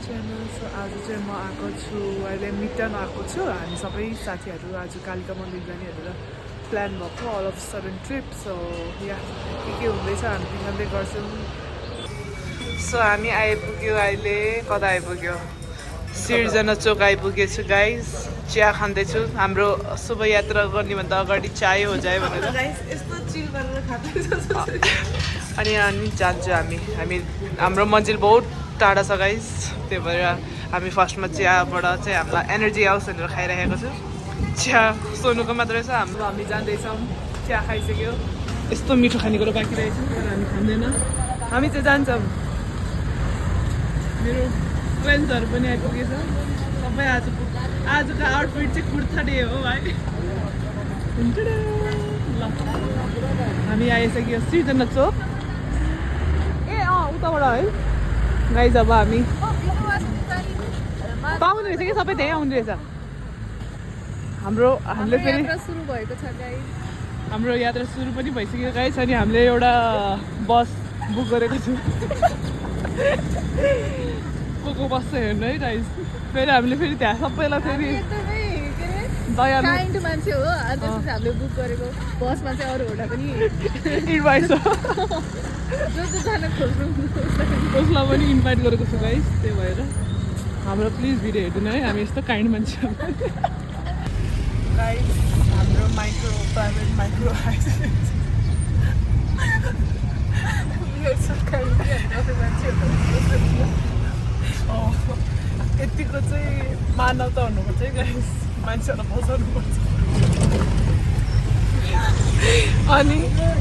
Channel so आज चाहिँ म आएको छु अहिले मिटन आएको छु हामी सबै साथीहरू आज कालिका मन्दिर जाने भनेर प्लान भएको all of sudden trip so या के हुँदैछ हामी पिङाउँदै गर्छौँ सो हामी आइपुग्यो अहिले कता आइपुग्यो सिर्जना चोक आइपुगेछु गाइस चिया खाँदैछु हाम्रो शुभ यात्रा गर्नेभन्दा अगाडि चाय हो जाए भनेर यस्तो चिल गरेर अनि अनि जान्छु हामी हाम्रो मन्जिल बहुत टाढा छ गाइस त्यही भएर हामी फर्स्टमा चियाबाट चाहिँ हामीलाई एनर्जी आओस् भनेर खाइरहेको छु चिया सोनुको मात्रै छ हाम्रो हामी जाँदैछौँ चिया खाइसक्यो यस्तो मिठो खानेकुरो बाँकी रहेछ तर हामी खाँदैन हामी चाहिँ जान्छौँ मेरो फ्रेन्ड्सहरू पनि आइपुगेछ सबै आजको आउटफिट चाहिँ कुर्ता डे हो है ल हामी आइसक्यो सृजना चोक ए उताबाट है गाइज अब हामी पाउने रहेछ कि सबै त्यहीँ आउने रहेछ हामीले फेरि सुरु भएको छ गाइस हाम्रो यात्रा सुरु पनि भइसक्यो गाइस अनि हामीले एउटा बस बुक गरेको छु को बस चाहिँ हेर्नु है गाइस फेरि हामीले फेरि त्यहाँ सबैलाई फेरि दयालु मान्छे हो त्यसपछि हामीले बुक गरेको बसमा चाहिँ अरू हुँदा पनि इन्भाइट छ जो जान खोज्नु उसलाई पनि इन्भाइट गरेको छु गाइस त्यही भएर हाम्रो प्लिज भिडियो हेर्नु है हामी यस्तो काइन्ड मान्छे हो गाइस हाम्रो प्राइभेट माइक्रो यतिको चाहिँ मानवता हुनुपर्छ है गाइस मान्छेहरूलाई बचाउनुपर्छ अनि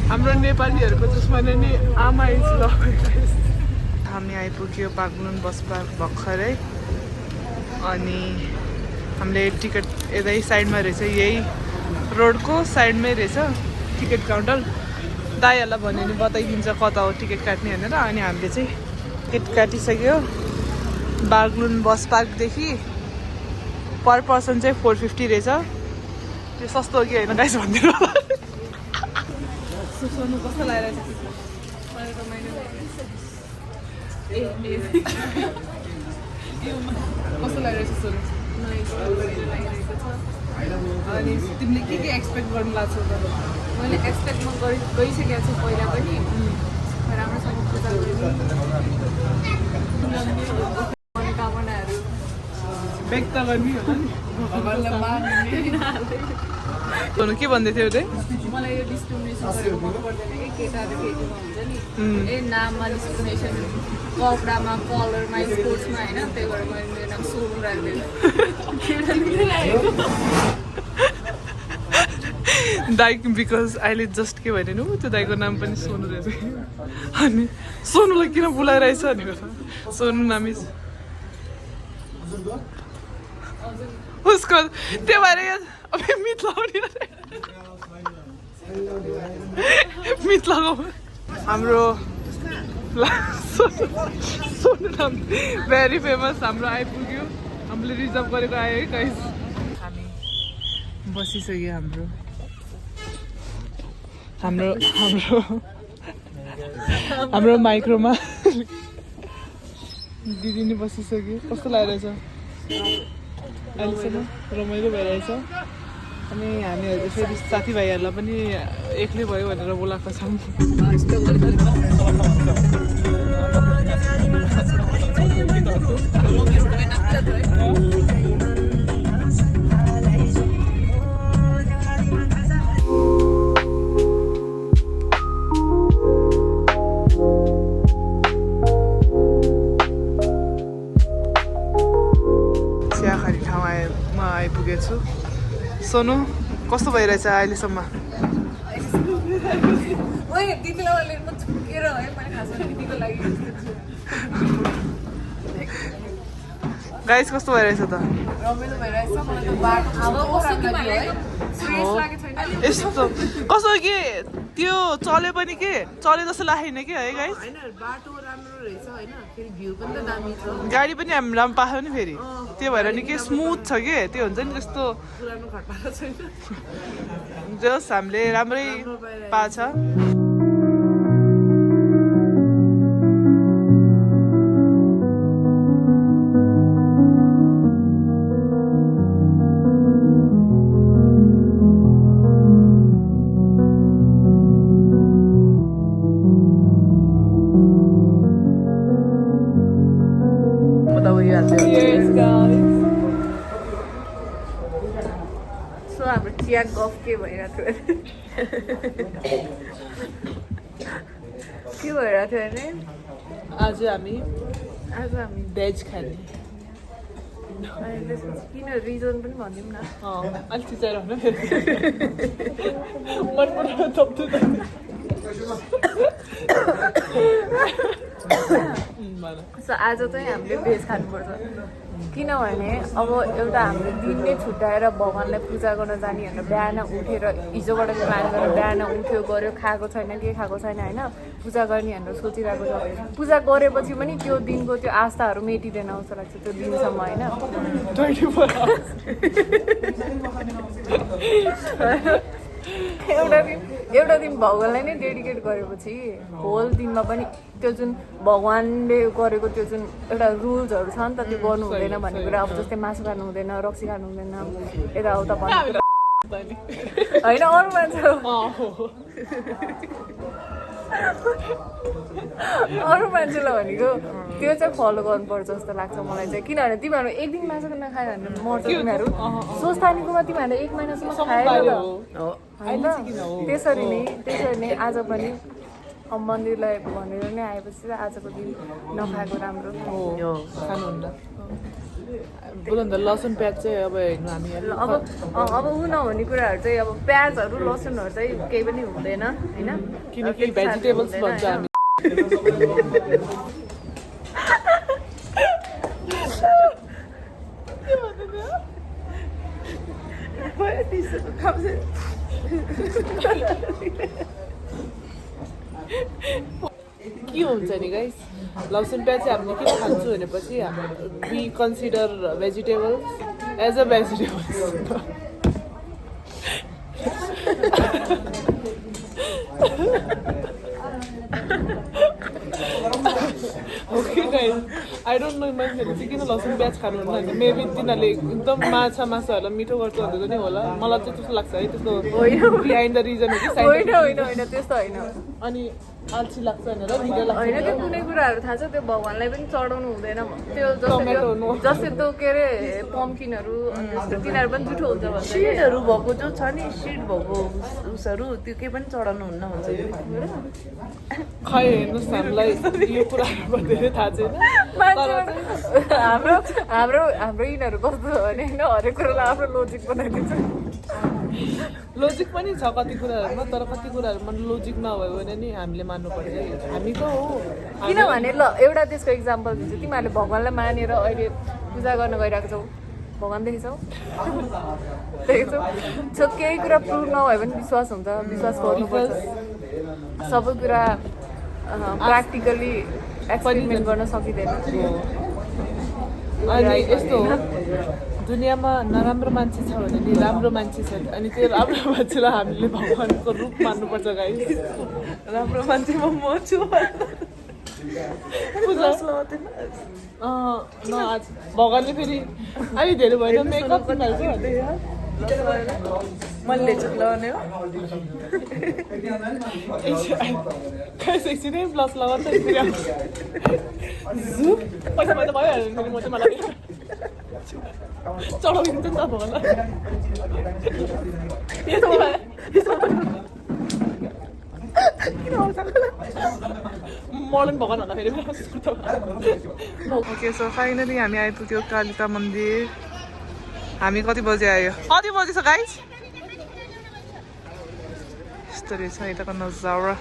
हाम्रो नेपालीहरूको जसमा नि आमा इज लभ हामी आइपुग्यो बागलुङ बस पार्क भर्खरै अनि हामीले टिकट यतै साइडमा रहेछ यही रोडको साइडमै रहेछ टिकट काउन्टर दाइहरूलाई भन्यो भने बताइदिन्छ कता हो टिकट काट्ने भनेर अनि हामीले चाहिँ टिकट काटिसक्यो बागलुङ बस पार्कदेखि पर पर्सन चाहिँ 450 रहेछ त्यो सस्तो हो कि होइन गाइस भनिदिनु सोच्नु कस्तो लागिरहेछ कस्तो लागिरहेछ सोनु अनि तिमीले के एक्सपेक्ट गर्नु लाग्छ त मैले एक्सपेक्ट गरिसकेको छु पहिला पनि राम्रोसँग पूजा मनोकामनाहरू व्यक्त गर्ने होला नि के भन्दै थियो अरे मलाई यो डिस्क्रिमिनेसन गरेर मन पर्दैन कि केटाहरू केटीमा हुन्छ नि ए नाममा डिस्क्रिमिनेसन कपडामा कलरमा स्पोर्ट्समा होइन त्यही भएर मैले मेरो नाम सोनु राख्दैन दाइ बिकज अहिले जस्ट के भइदिनु त्यो दाइको नाम पनि सोनु रहेछ अनि सोनुलाई किन बोलाइरहेछ भनेको छ सोनु नामी उसको त्यो भएर अब मित लगाउ हाम्रो सोनु नाम भेरी फेमस हाम्रो आइपुग्यो हामीले रिजर्भ गरेको आयो है गाइस हामी बसिसक्यो हाम्रो माइक्रोमा दिदी नै बसिसक्यो कस्तो लागिरहेछ अहिलेसम्म रमाइलो भइरहेछ अनि हामीहरू फेरि साथीभाइहरूलाई पनि एक्लै भयो भनेर बोलाएको छौँ चियाखाने ठाउँमा आइपुगेछु सोनु कस्तो भइरहेछ अहिलेसम्म गाइस कस्तो भइरहेछ त यस्तो कस्तो कि त्यो चल्यो पनि के चल्यो जस्तो लागेन कि है गाइस बाटो राम्रो रहेछ होइन फेरि भ्यू पनि त दामी छ गाडी पनि हामी राम्रो पाएको नि फेरि त्यो भएर नि के स्मुथ छ कि त्यो हुन्छ नि त्यस्तो पुरानो खटाएको छैन जस हामीले राम्रै पाएको छ गफ के भइरहेको थियो अरे आज हामी भेज खाने अनि त्यसपछि किन रिजन पनि भनिदिउँ न अलिक चिचाइरहनु मनबाट थप्छु सो आज चाहिँ हामीले भेज खानुपर्छ किनभने अब एउटा हामीले दिन नै छुट्याएर भगवान्लाई पूजा गर्न जाने भनेर बिहान उठेर हिजोबाट प्लान गरेर बिहान उठ्यो गऱ्यो खाएको छैन के खाएको छैन होइन पूजा गर्ने भनेर सोचिरहेको छ पूजा गरेपछि पनि त्यो दिनको त्यो आस्थाहरू मेटिँदैन जस्तो लाग्छ त्यो दिनसम्म होइन एउटा दिन भगवान्लाई नै डेडिकेट गरेपछि होल दिनमा पनि त्यो जुन भगवान्ले गरेको त्यो जुन एउटा रुल्सहरू छ नि त त्यो गर्नु हुँदैन भन्ने कुरा अब जस्तै मासु खानु हुँदैन रक्सी खानु हुँदैन यताउता भन्ने कुरा होइन अरू मान्छे अरू मान्छेलाई भनेको त्यो चाहिँ फलो गर्नुपर्छ जस्तो लाग्छ मलाई चाहिँ किनभने तिमीहरू एक दिन मासु नखायो भने मर्छ तिमीहरू स्वस्थानीकोमा तिमीहरूले 1 महिनासम्म खाएर होइन त्यसरी नै आज पनि अब मन्दिरलाई भनेर नै आएपछि आजको दिन नखाएको राम्रो खानुहुन्न बोल्नु लसुन प्याज चाहिँ अब हेर्नु हामी अब ऊ नहुने कुराहरू चाहिँ अब प्याजहरू लसुनहरू चाहिँ केही पनि हुँदैन होइन किनकि भेजिटेबल्स भन्छ हामी के हुन्छ नि गाइस लसुन प्याज चाहिँ हामीले किन खान्छौँ भनेपछि we consider vegetables as a vegetables okay guys I don't know मान्छेहरूले चाहिँ किन लसुन प्याज खानुहुन्न भने मेबी तिनीहरूले एकदम माछाहरूलाई मिठो गर्छ भनेर नि होला मलाई चाहिँ त्यस्तो लाग्छ है त्यस्तो बिहाइन्ड द रिजन होइन त्यस्तो होइन अनि अल्छी लाग्छ भनेर ढिलो लाग्छ होइन त्यो कुनै कुराहरू थाहा छ त्यो भगवान्लाई पनि चढाउनु हुँदैन त्यो जस्तै त्यो के अरे पम्किनहरू तिनीहरू पनि जुठो हुन्छ भन्छ सिडहरू भएको जो छ नि सिड भएको उसहरू त्यो केही पनि चढाउनु हुन्न भन्छ खै हेर्नुहोस् हामीलाई यो कुराहरू धेरै थाहा छैन हाम्रो यिनीहरू कस्तो छ भने होइन हरेक कुरालाई आफ्नो लोजिक बनाइदिन्छ लोजिक पनि छ कति कुराहरूमा तर कति कुराहरूमा लोजिक नभयो भने नि हामीले मान्नु पर्छ हामी त हो किनभने ल एउटा त्यसको इक्जाम्पल दिन्छु तिमीहरूले भगवान्लाई मानेर अहिले पूजा गर्न गइरहेको छौ भगवान् देखेछौ सो केही कुरा प्रुभ नभए पनि विश्वास हुन्छ विश्वास गर्नुपर्छ सबै कुरा प्र्याक्टिकली एक्सपेरिमेन्ट गर्न सकिँदैन अनि यस्तो हो दुनियाँमा नराम्रो मान्छे छ भने नि राम्रो मान्छे छ अनि त्यो राम्रो मान्छेलाई हामीले भगवान्को रूप मान्नुपर्छ गाइस राम्रो मान्छे म छु आज भगवान्ले फेरि अलि धेरै भएन मेकअप मैले चाहिँ लगाउने हो एकछिन प्लस लगाएर पैसा पैसा भइहाल्यो भने म चाहिँ मलाई चढाइदिन्छ नि त भगवान्लाई मर्डन भगवान् होला फेरि ओके सो फाइनली हामी आइपुग्यो कालिका मन्दिर हामी कति बजे आयो कति बजी छ गाइस यस्तो रहेछ यताको नजारा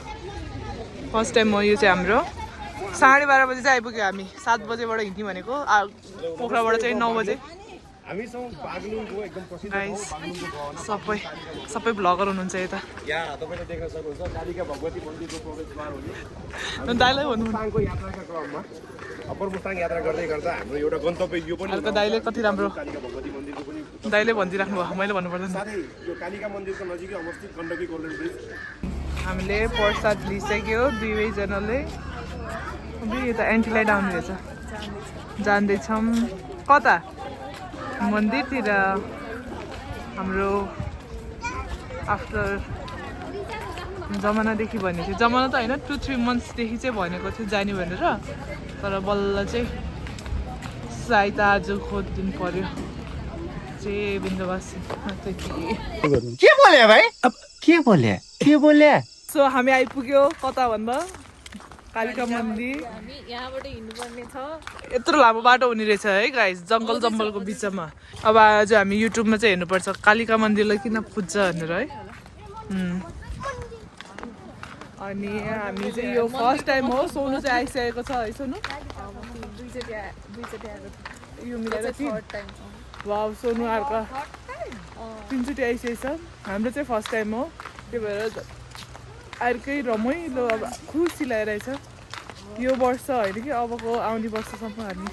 फर्स्ट टाइम हो यो चाहिँ हाम्रो 12:30 बजी चाहिँ आइपुग्यो हामी 7 बजेबाट हिँड्ने भनेको पोखराबाट चाहिँ 9 बजे गाइस सबै भ्लगर हुनुहुन्छ यता दाइलाई भन्नु अप्पर मुस्ताङ यात्रा गर्दै गर्दा हाम्रो एउटा गन्तव्य यो पनि हल्का दाइले कति राम्रो कालिका भगवती मन्दिरको पनि दाइले भनिदिइराख्नु भयो मैले भन्नु पर्दैन साथै यो कालिका मन्दिरको नजिकै अवस्थित गण्डकी गोल्डन ब्रिज हामीले प्रसाद लिइसक्यो दुवैजनाले यता एन्टीलाई डाउन रहेछ जाँदैछौँ कता मन्दिरतिर हाम्रो आफ्टर जमानादेखि भनेको थियो जमाना त होइन 2-3 मन्थ्सदेखि चाहिँ भनेको थियो जाने भनेर तर बल्ल चाहिँ सायद आजको दिन पर्यो चाहिँ बिन्दुवासी के बोले भाइ अब के बोले सो हामी आइपुग्यो कता भन्दा कालिका मन्दिर हामी यहाँबाट हिँड्नुपर्ने छ यत्रो लामो बाटो हुने रहेछ है गाइस जङ्गलको बिचमा अब आज हामी युट्युबमा चाहिँ हेर्नुपर्छ कालिका मन्दिरलाई किन पुज्छ भनेर है अनि हामी चाहिँ यो फर्स्ट टाइम हो सोनु चाहिँ आइसकेको छ है सोनु यो मिलेर वाउ सोनु अर्का 3 चोटि आइसकेको छ हाम्रो चाहिँ फर्स्ट टाइम हो त्यही भएर अर्कै रमाइलो अब खुसी लागिरहेछ यो वर्ष होइन कि अबको आउने वर्षसम्म हामी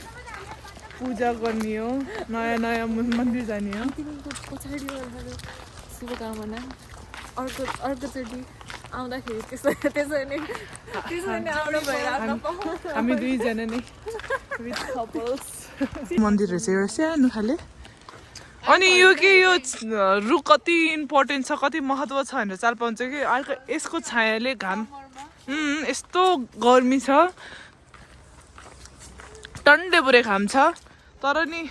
पूजा गर्ने हो नयाँ मन्दिर जाने हो पछाडि शुभकामना अर्कोचोटि आउँदाखेरि त्यसरी नै आउनु भइरहेको हामी दुईजना नै विथ कपल्स मन्दिर रहेछ एउटा सानो खाले अनि यो के यो रुख कति इम्पोर्टेन्ट छ कति महत्त्व छ भनेर चाल पाउँछ कि अर्को यसको छायाले घाम यस्तो गर्मी छ टन्डे बुरे घाम छ तर नि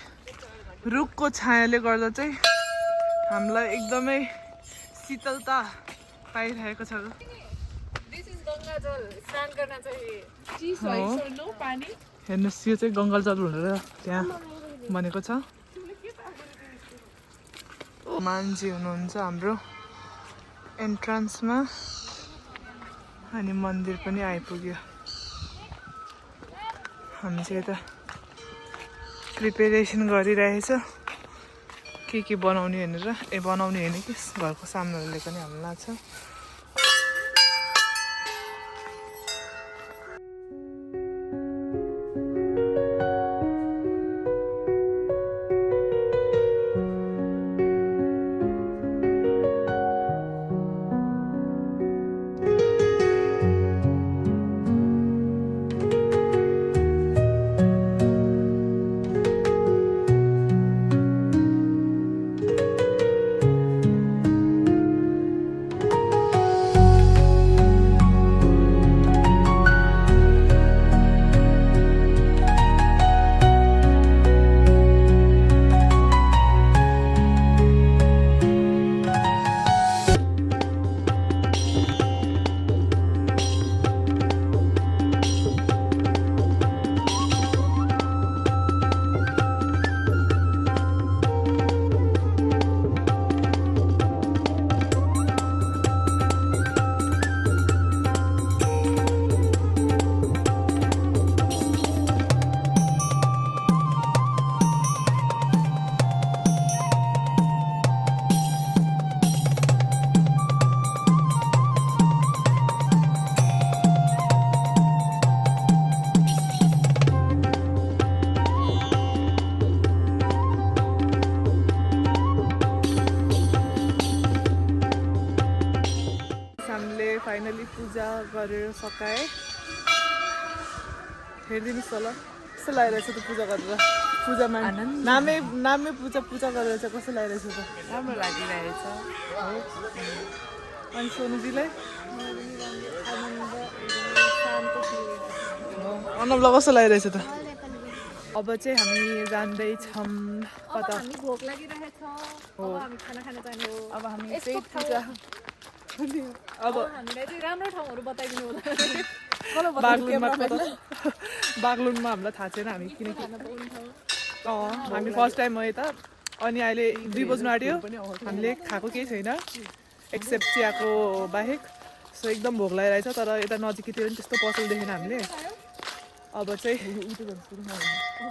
रुखको छायाले गर्दा चाहिँ हामीलाई एकदमै शीतलता पाइरहेको छ हेर्नुहोस् यो चाहिँ गङ्गाजल भनेर त्यहाँ भनेको छ मान्छे हुनुहुन्छ हाम्रो एन्ट्रान्समा अनि मन्दिर पनि आइपुग्यो हामी चाहिँ यता प्रिपेरेसन गरिरहेछ के बनाउने भनेर बनाउने होइन कि घरको सामानहरू लिएको नि हामीलाई लाग्छ फाइनली पूजा गरेर सकाएँ हेरिदिनुहोस् होला कस्तो लागिरहेछ त पूजा गरेर पूजामा नामै पूजा गरेर चाहिँ कस्तो लागिरहेछ त राम्रो लागिरहेछ अनि सोनुजीलाई अनबलाई कस्तो लागिरहेछ त अब चाहिँ हामी जाँदैछौँ कता हामी भोक लागिरहेछ अब हामी खाना खान जाने हो अब हामी चाहिँ पूजा अब हामीलाई चाहिँ राम्रो ठाउँहरू बताइदिनु बागलुङमा हामीलाई थाहा छैन हामी किनकि हामी फर्स्ट टाइम हो यता अनि अहिले 2 बज्नु आँट्यो हामीले खाएको केही छैन एक्सेप्ट चियाको बाहेक सो एकदम भोक लागिरहेछ तर यता नजिकैतिर पनि त्यस्तो पसल देखेन हामीले अब चाहिँ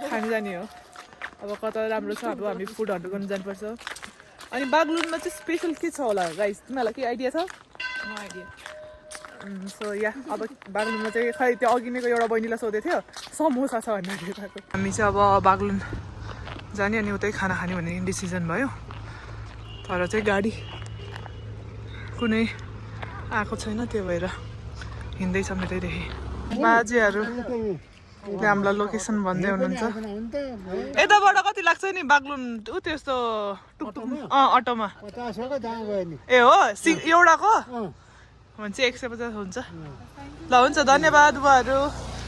खानु जाने हो अब कता राम्रो छ अब हामी फुड हन्ट गर्नु जानुपर्छ अनि बागलुङमा चाहिँ स्पेसल के छ होला गाइस तिमीहरूलाई के आइडिया छ सो या अब बागलुङमा चाहिँ खै त्यो अघि नैको एउटा बहिनीलाई सोधेको थियो समोसा छ भनेर हामी चाहिँ अब बागलुङ जाने अनि उतै खाना खाने भन्ने डिसिजन भयो तर चाहिँ गाडी कुनै आएको छैन त्यो भएर हिँड्दैछौँ यतैदेखि बाजेहरू त्यहाँ हामीलाई लोकेसन भन्दै हुनुहुन्छ यताबाट कति लाग्छ नि बागलुङ ऊ त्यस्तो टुकटुक अटोमा ए हो एउटाको भने चाहिँ 150 हुन्छ ल हुन्छ धन्यवाद बुवाहरू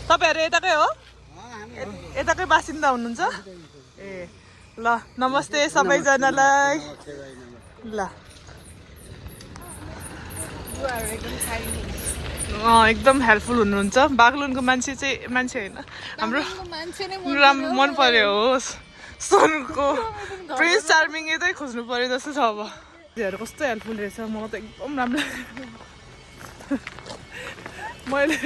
तपाईँहरू यताकै हो यताकै बासिन्दा हुनुहुन्छ ए ल नमस्ते सबैजनालाई ल एकदम हेल्पफुल हुनुहुन्छ बागलुनको मान्छे होइन हाम्रो मन पर्यो होस् सोनुको प्रिन्स चार्मिङ यतै खोज्नु पर्यो जस्तो छ अब कस्तो हेल्पफुल रहेछ म त एकदम राम्रो मैले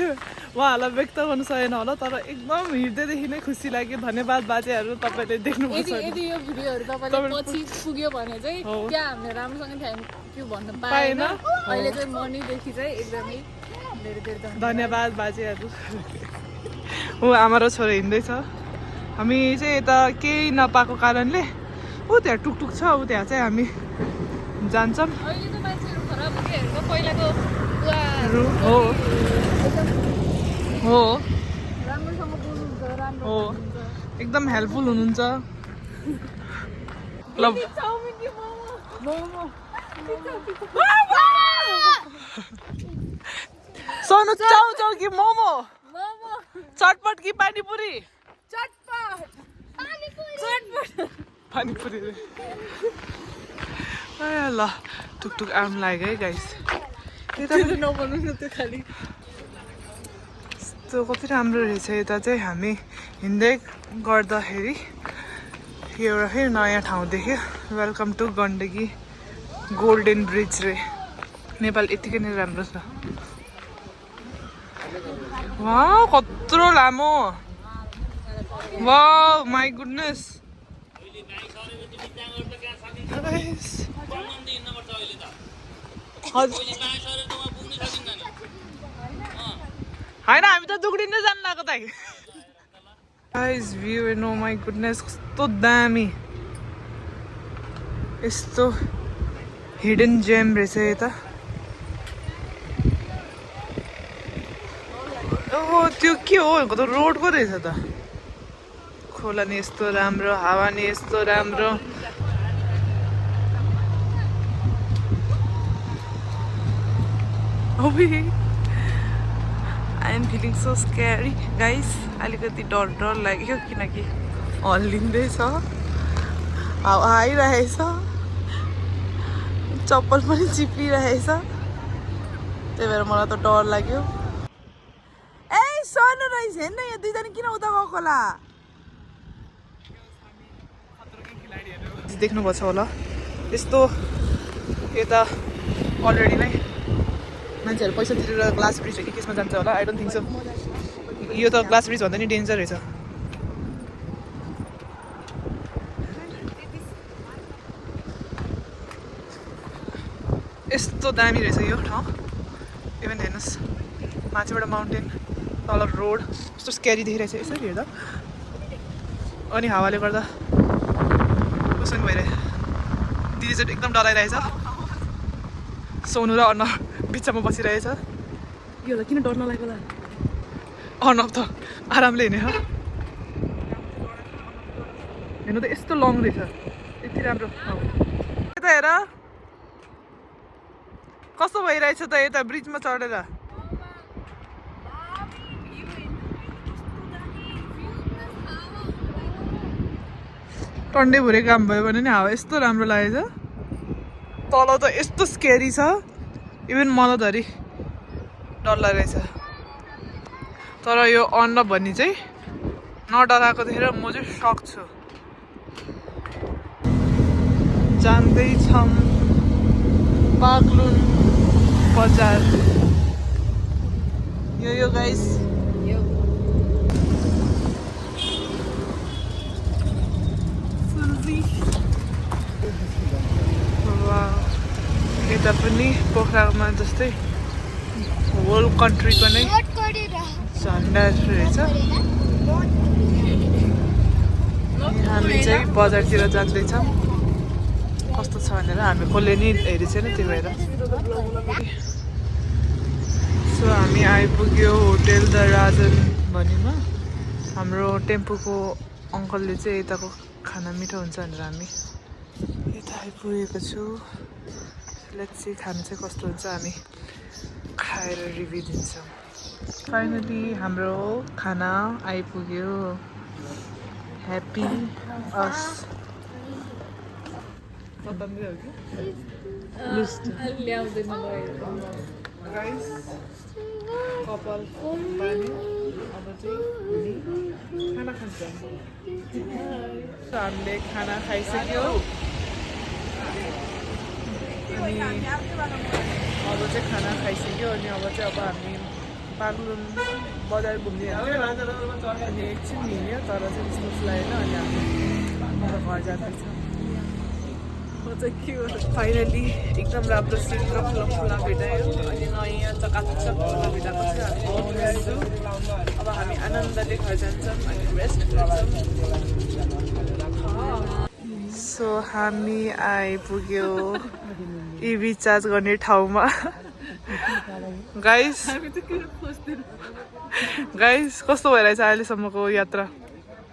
उहाँहरूलाई व्यक्त गर्नु सकेन होला तर एकदम हृदयदेखि नै खुसी लाग्यो धन्यवाद बाजेहरू तपाईँले देख्नुपर्छ यदि यो भिडियोहरू तपाईँले पछि पुग्यो भने चाहिँ त्यहाँ हामीले राम्रोसँग थ्याङ्क यू भन्न पाएन अहिले चाहिँ मनीदेखि चाहिँ एकदमै धेरै धेरै धन्यवाद बाजेहरू ऊ आमा र छोरा हिँड्दैछ हामी चाहिँ यता केही नपाएको कारणले ऊ त्यहाँ टुकटुक छ ऊ त्यहाँ चाहिँ हामी जान्छौँ अहिले त मान्छेहरू खराब हेरेको पहिलाको हो हो राम्रोसँग बोल्नुहुन्छ राम्रो हो एकदम हेल्पफुल हुनुहुन्छ ल सोनु चाउ कि मोमो चटपट कि पानीपुरी पानीपुरी ल टुकटुक आउनु लाग्यो है गाइस नबोल्नु न त्यो खालि त्यो कति राम्रो रहेछ यता चाहिँ हामी हिँड्दै गर्दाखेरि एउटा फेरि नयाँ ठाउँ देख्यो welcome to Gandaki golden bridge रे नेपाल यतिकै नै राम्रो छ वाउ कत्रो लामो वाउ माई गुडनेस होइन हामी त दुगडिँदै जानु लाग्यो त guys view know my goodness कस्तो दामी यस्तो हिडन जेम रहेछ यता ओहो त्यो के हो त रोडको रहेछ त खोला नि यस्तो राम्रो हावा नि यस्तो राम्रो I am feeling so scary guys अलिकति डर लाग्यो किनकि हल्लिँदैछ हावा आइरहेछ चप्पल पनि चिप्लिरहेछ त्यही भएर मलाई त डर लाग्यो ए सोनु रहेछ हेर्न यो दुईजना किन उता गएको होला देख्नुभएको छ होला यस्तो यता अलरेडी नै मान्छेहरू पैसा तिरेर ग्लास ब्रिज हो कि केसमा जान्छ होला आई डोन्ट थिङ्क सो यो त ग्लास ब्रिज भन्दा नि डेन्जर रहेछ यस्तो दामी रहेछ यो ठाउँ इभन हेर्नुहोस् माथिबाट माउन्टेन तल रोड कस्तो स्क्यारी देखिरहेछ यसरी हेर्दा अनि हावाले गर्दा उसँग भइरहेछ दिदी चाहिँ एकदम डराइरहेछ सोनु र अर्नव बिचमा बसिरहेछ यो त किन डर नलागेको होला अर्नव त आरामले हिँड्ने हो हेर्नु त यस्तो लङ रहेछ यति राम्रो यता हेर कस्तो भइरहेछ त यता ब्रिजमा चढेर टन्डे भुरे काम भयो भने नि हावा यस्तो राम्रो लागेछ तल त यस्तो स्केरी छ इभन मलाई धरि डर लागेछ तर यो अर्नव भन्ने चाहिँ नडराएको देखेर म चाहिँ सक छु जाँदैछौँ बागलुङ बजार यो गाइस यता पनि पोखरामा जस्तै होल कन्ट्रीको नै झन्डा रहेछ हामी चाहिँ बजारतिर जाँदैछौँ कस्तो छ भनेर हामी कसले नि हेरेको छैन त्यो भएर सो हामी आइपुग्यो होटेल द राजन भन्नेमा हाम्रो टेम्पोको अङ्कलले चाहिँ यताको खाना मिठो हुन्छ भनेर हामी यता आइपुगेको छु लेट्स सी खाना चाहिँ कस्तो हुन्छ हामी खाएर रिभ्यू दिन्छौँ फाइनली हाम्रो खाना आइपुग्यो ह्याप्पी अस स्वतन्त्रै हो कि ल्याउँदैन गाइस कपाल बान्यो अब चाहिँ हामी खाना खान्छौँ हामीले खाना खाइसक्यो अनि अब चाहिँ खाना खाइसक्यो अनि अब चाहिँ हामी बागलुङ बजार घुम्ने अनि एकछिन हिँड्यो तर चाहिँ त्यस्तो लागेन अनि हामी घर जाँदैछ फाइनली एकदम राम्रो सिट र फुला फुला भेटायो अनि नयाँ चकाचक फुला भेटाएको छ हामी अब हामी आनन्दले घर जान्छौँ अनि रेस्ट गर्छौँ सो हामी आइपुग्यो इभी चार्ज गर्ने ठाउँमा गाइस कस्तो भइरहेछ अहिलेसम्मको यात्रा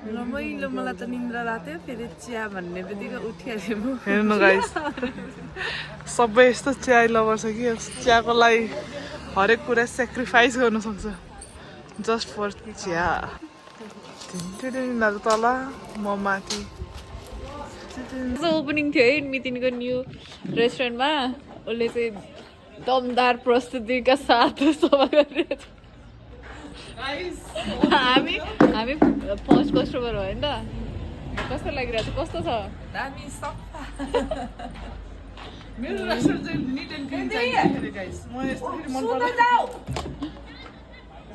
रमाइलो मलाई त निन्द्रा लाग्थ्यो फेरि चिया भन्ने बित्तिकै उठिहाल्यो म हेर्नु गाइस सबै यस्तो चिया लभर छ कि चियाको लागि हरेक कुरा सेक्रिफाइस गर्नु सक्छ जस्ट फर चिया तल म माथि ओपनिङ थियो है मितिनको न्यू रेस्टुरेन्टमा उसले चाहिँ दमदार प्रस्तुतिका साथ सभा गरिरहेको हामी फर्स्ट कस्टमर हो होइन त कस्तो लागिरहेको छ कस्तो छ दामी सफा मेरो रेस्टुरेन्ट चाहिँ निट एन्ड क्लिन चाहिन्छ गाइस म यस्तो फेरि मन पर्दैन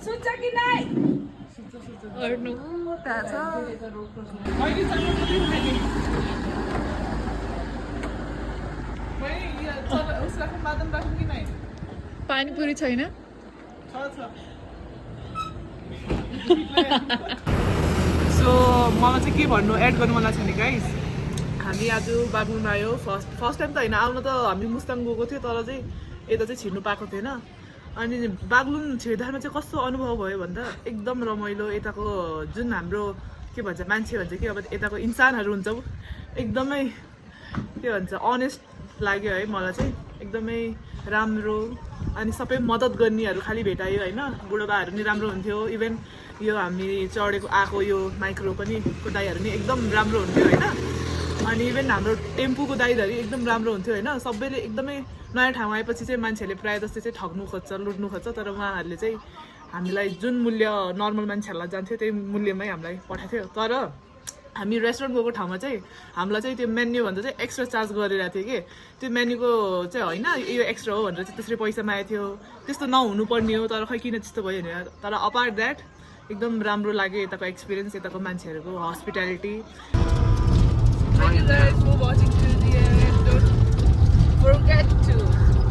सुन्छ कि नै अर्नु थाहा छ मैले चाहिँ उस राखौँ बादाम राखौँ कि नै पानीपुरी छैन सो मलाई चाहिँ के भन्नु एड गर्नु मन लाग्छ नि गाइस हामी आज बागलुङ आयो फर्स्ट टाइम त होइन आउन त हामी मुस्ताङ गएको थियो तर चाहिँ यता चाहिँ छिर्नु पाएको थिएन अनि बागलुङ छिर्दाखेरिमा चाहिँ कस्तो अनुभव भयो भन्दा एकदम रमाइलो यताको जुन हाम्रो के भन्छ मान्छे भन्छ कि अब यताको इन्सानहरू हुन्छ एकदमै के भन्छ अनेस्ट लाग्यो है मलाई चाहिँ एकदमै राम्रो अनि सबै मद्दत गर्नेहरू खालि भेटायो होइन बुढोबाहरू नि राम्रो हुन्थ्यो इभन यो हामी चढेको आएको यो माइक्रो पनि को दाइहरू नि एकदम राम्रो हुन्थ्यो होइन अनि इभन हाम्रो टेम्पूको दाइहरू एकदम राम्रो हुन्थ्यो होइन सबैले एकदमै नयाँ ठाउँ आएपछि चाहिँ मान्छेहरूले प्रायः जस्तै चाहिँ ठग्नु खोज्छ लुट्नु खोज्छ तर उहाँहरूले चाहिँ हामीलाई जुन मूल्य नर्मल मान्छेहरूलाई जान्थ्यो त्यही मूल्यमै हामीलाई पठाएको थियो तर हामी रेस्टुरेन्ट गएको ठाउँमा चाहिँ हामीलाई चाहिँ त्यो मेन्यू भन्दा चाहिँ एक्स्ट्रा चार्ज गरिरहेको थियो कि त्यो मेन्यूको चाहिँ होइन यो एक्स्ट्रा हो भनेर चाहिँ त्यसरी पैसा मागेको थियो त्यस्तो नहुनु पर्ने हो तर खै किन त्यस्तो भयो भने तर अपार्ट द्याट एकदम राम्रो लाग्यो यताको एक्सपिरियन्स यताको मान्छेहरूको hospitality Thank you guys for watching till the end. Don't forget to